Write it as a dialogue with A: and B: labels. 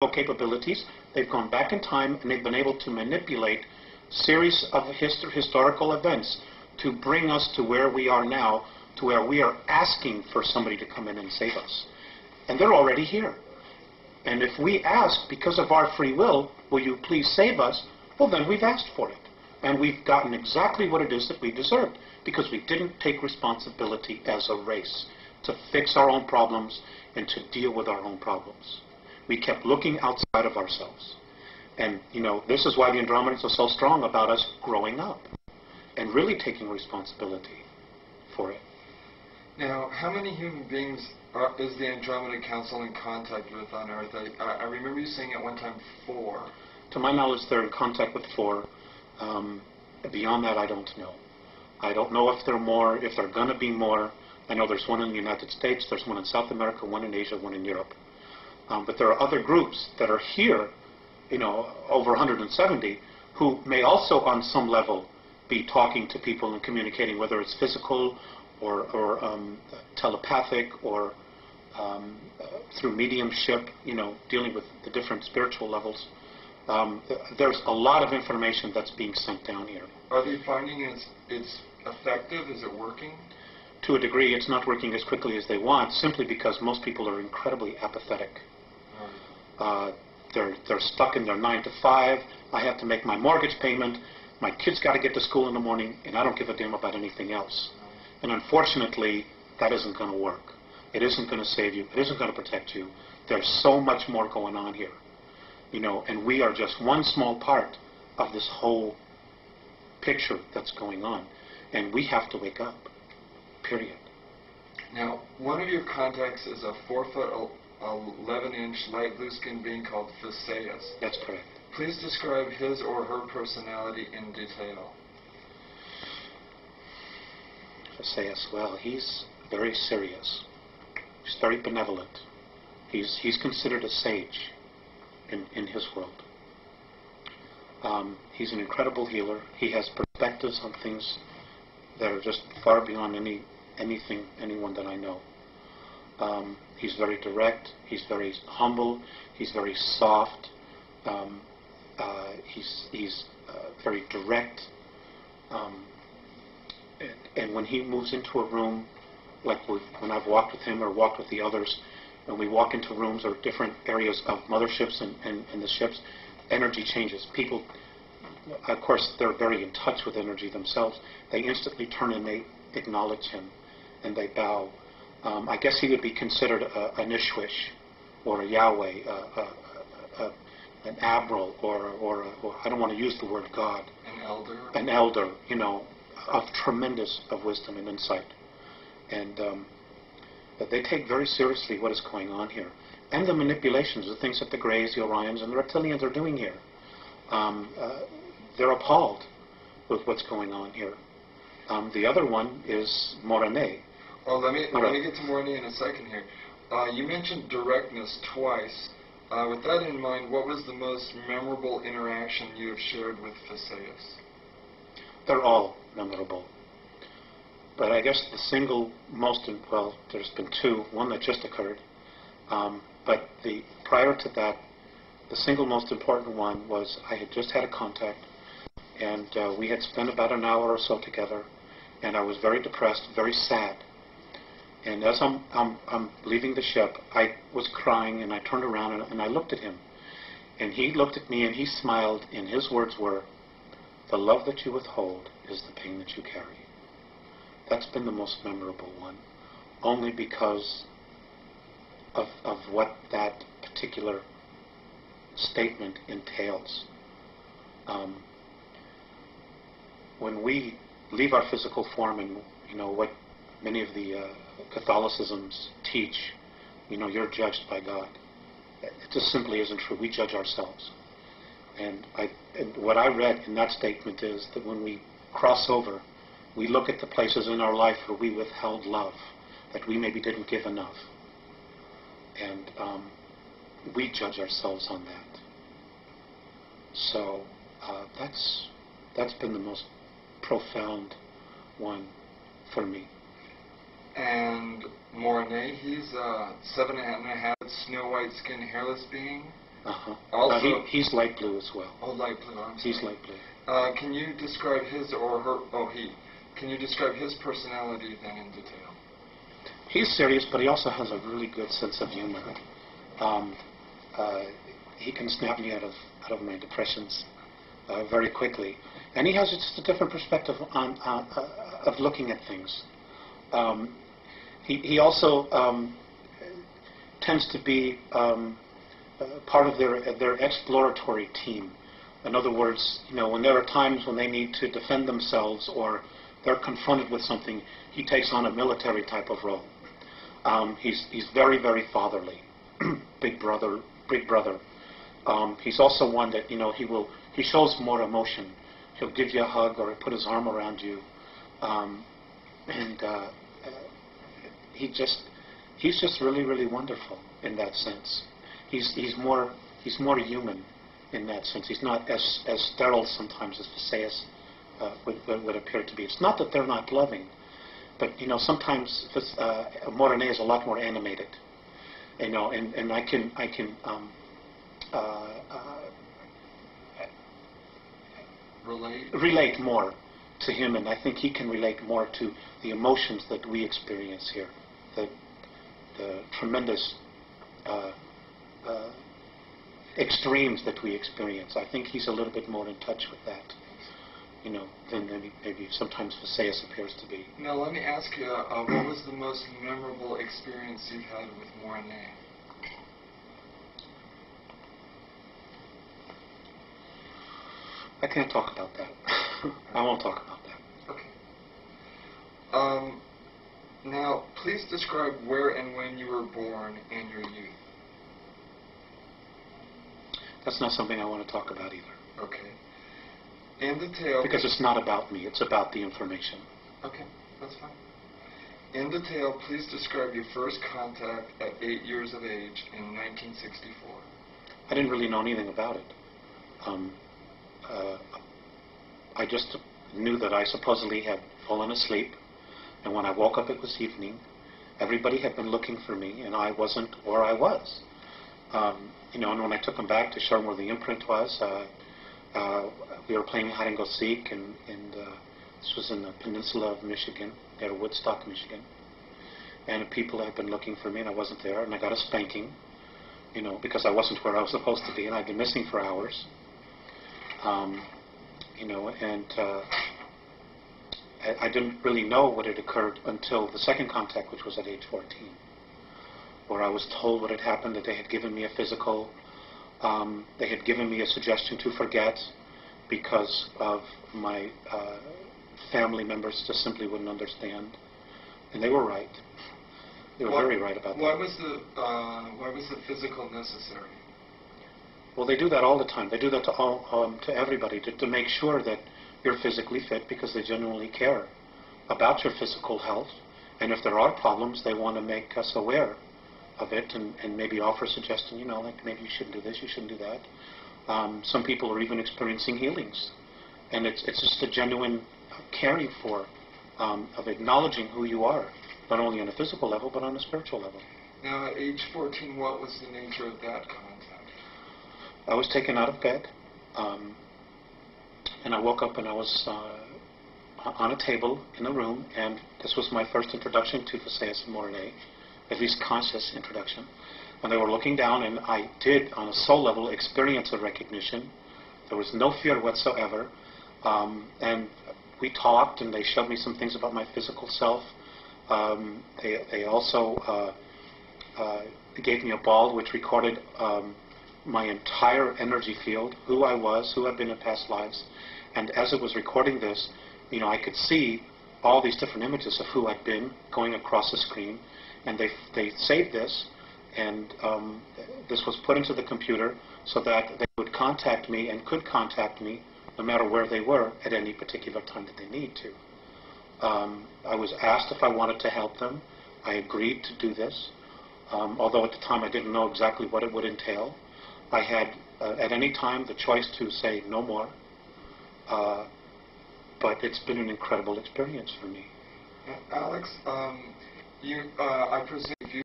A: capabilities. They've gone back in time and they've been able to manipulate series of historical events to bring us to where we are now, to where we are asking for somebody to come in and save us. And they're already here. And if we ask, because of our free will, will you please save us, well, then we've asked for it. And we've gotten exactly what it is that we deserved, because we didn't take responsibility as a race to fix our own problems and to deal with our own problems. We kept looking outside of ourselves. And, you know, this is why the Andromedans are so strong about us growing up and really taking responsibility for it.
B: Now, how many human beings is the Andromeda Council in contact with on Earth? I remember you saying at one time 4.
A: To my knowledge, they're in contact with 4. Beyond that, I don't know. I don't know if there are more, if there are going to be more. I know there's one in the United States, there's one in South America, one in Asia, one in Europe. But there are other groups that are here, you know, over 170, who may also on some level be talking to people and communicating, whether it's physical or telepathic or through mediumship, you know, dealing with the different spiritual levels. There's a lot of information that's being sent down here.
B: Are they finding it's effective? Is it working?
A: To a degree, it's not working as quickly as they want, simply because most people are incredibly apathetic. They're stuck in their 9 to 5. I have to make my mortgage payment. My kids got to get to school in the morning, and I don't give a damn about anything else. And unfortunately, that isn't going to work. It isn't going to save you. It isn't going to protect you. There's so much more going on here, you know, and we are just one small part of this whole picture that's going on, and we have to wake up. Period.
B: Now, one of your contacts is a 4-foot, 11-inch light blue-skinned being called Theseus.
A: That's correct.
B: Please describe his or her personality in detail.
A: Theseus, well, he's very serious. He's very benevolent. He's considered a sage in his world. He's an incredible healer. He has perspectives on things that are just far beyond anyone that I know. He's very direct. He's very humble. He's very soft. He's very direct. And when he moves into a room, like when I've walked with him or walked with the others, and we walk into rooms or different areas of motherships and the ships, energy changes. People, of course, they're very in touch with energy themselves. They instantly turn and they acknowledge him, and they bow. I guess he would be considered an Ishwish, or a Yahweh, an Admiral, or I don't want to use the word God.
B: An elder. An
A: elder, you know, of tremendous of wisdom and insight. And but they take very seriously what is going on here, and the manipulations, the things that the Greys, the Orions, and the reptilians are doing here. They're appalled with what's going on here. The other one is Morane.
B: Well, let me get to Morane in a second here. You mentioned directness twice. With that in mind, what was the most memorable interaction you have shared with Theseus?
A: They're all memorable. But I guess the single most, well, there's been 2, one that just occurred. But prior to that, the single most important one was I had just had a contact, and we had spent about an hour or so together, and I was very depressed, very sad. And as I'm leaving the ship, I was crying, and I turned around and I looked at him. And he looked at me and he smiled, and his words were, "The love that you withhold is the pain that you carry." That's been the most memorable one, only because of what that particular statement entails. When we leave our physical form, and you know what many of the Catholicisms teach, you know, you're judged by God. It just simply isn't true. We judge ourselves. And what I read in that statement is that when we cross over, we look at the places in our life where we withheld love, that we maybe didn't give enough. And we judge ourselves on that. So that's been the most profound one for me.
B: And Morane, he's a 7.5 Snow White skinned hairless being. Also,
A: he's light blue as well.
B: Oh, light blue. I'm sorry.
A: He's light blue.
B: Can you describe his or her? Oh, he. Can you describe his personality then in detail?
A: He's serious, but he also has a really good sense of humor. He can snap me out of my depressions very quickly, and he has just a different perspective of looking at things. He also tends to be part of their exploratory team. In other words, when there are times when they need to defend themselves or they're confronted with something, he takes on a military type of role. He's very, very fatherly, big brother. He's also one that he shows more emotion. He'll give you a hug or put his arm around you, and he's just really, really wonderful in that sense. He's more human in that sense. He's not as sterile sometimes as Visayas would appear to be. It's not that they're not loving, but sometimes Morane is a lot more animated, and I can relate more to him, and I think he can relate more to the emotions that we experience here, the tremendous extremes that we experience. I think he's a little bit more in touch with that, than maybe sometimes Visayas appears to be.
B: Now, let me ask you, what was the most memorable experience you've had with Morane?
A: I can't talk about that. I won't talk about that.
B: Okay. Now, please describe where and when you were born and your youth.
A: That's not something I want to talk about either.
B: Okay. In detail...
A: Because it's not about me, it's about the information.
B: Okay, that's fine. In detail, please describe your first contact at 8 years of age in 1964.
A: I didn't really know anything about it. I just knew that I supposedly had fallen asleep, and when I woke up it was evening. Everybody had been looking for me, and I wasn't where I was. And when I took them back to show them where the imprint was, we were playing hide and go seek, and this was in the peninsula of Michigan, near Woodstock, Michigan. And people had been looking for me, and I wasn't there, and I got a spanking, because I wasn't where I was supposed to be, and I'd been missing for hours. I didn't really know what had occurred until the second contact, which was at age 14, where I was told what had happened, that they had given me a physical, they had given me a suggestion to forget because of my family members just simply wouldn't understand. And they were right. They were very right about that.
B: Why was the physical necessary?
A: Well, they do that all the time. They do that to everybody, to make sure that you're physically fit, because they genuinely care about your physical health. And if there are problems, they want to make us aware of it and maybe offer a suggestion, like maybe you shouldn't do this, you shouldn't do that. Some people are even experiencing healings. And it's just a genuine caring for, of acknowledging who you are, not only on a physical level, but on a spiritual level.
B: Now, at age 14, what was the nature of that contact?
A: I was taken out of bed, and I woke up and I was on a table in a room, and this was my first introduction to Visayas and Morane, at least conscious introduction. And they were looking down, and I did, on a soul level, experience a recognition. There was no fear whatsoever. And we talked, and they showed me some things about my physical self. They also gave me a ball which recorded my entire energy field, who I was, who I've been in past lives. And as it was recording this, I could see all these different images of who I'd been going across the screen. And they saved this, and this was put into the computer so that they would contact me and could contact me no matter where they were at any particular time that they need to. I was asked if I wanted to help them. I agreed to do this, although at the time I didn't know exactly what it would entail. I had, at any time, the choice to say no more, but it's been an incredible experience for me.
B: Alex, I presume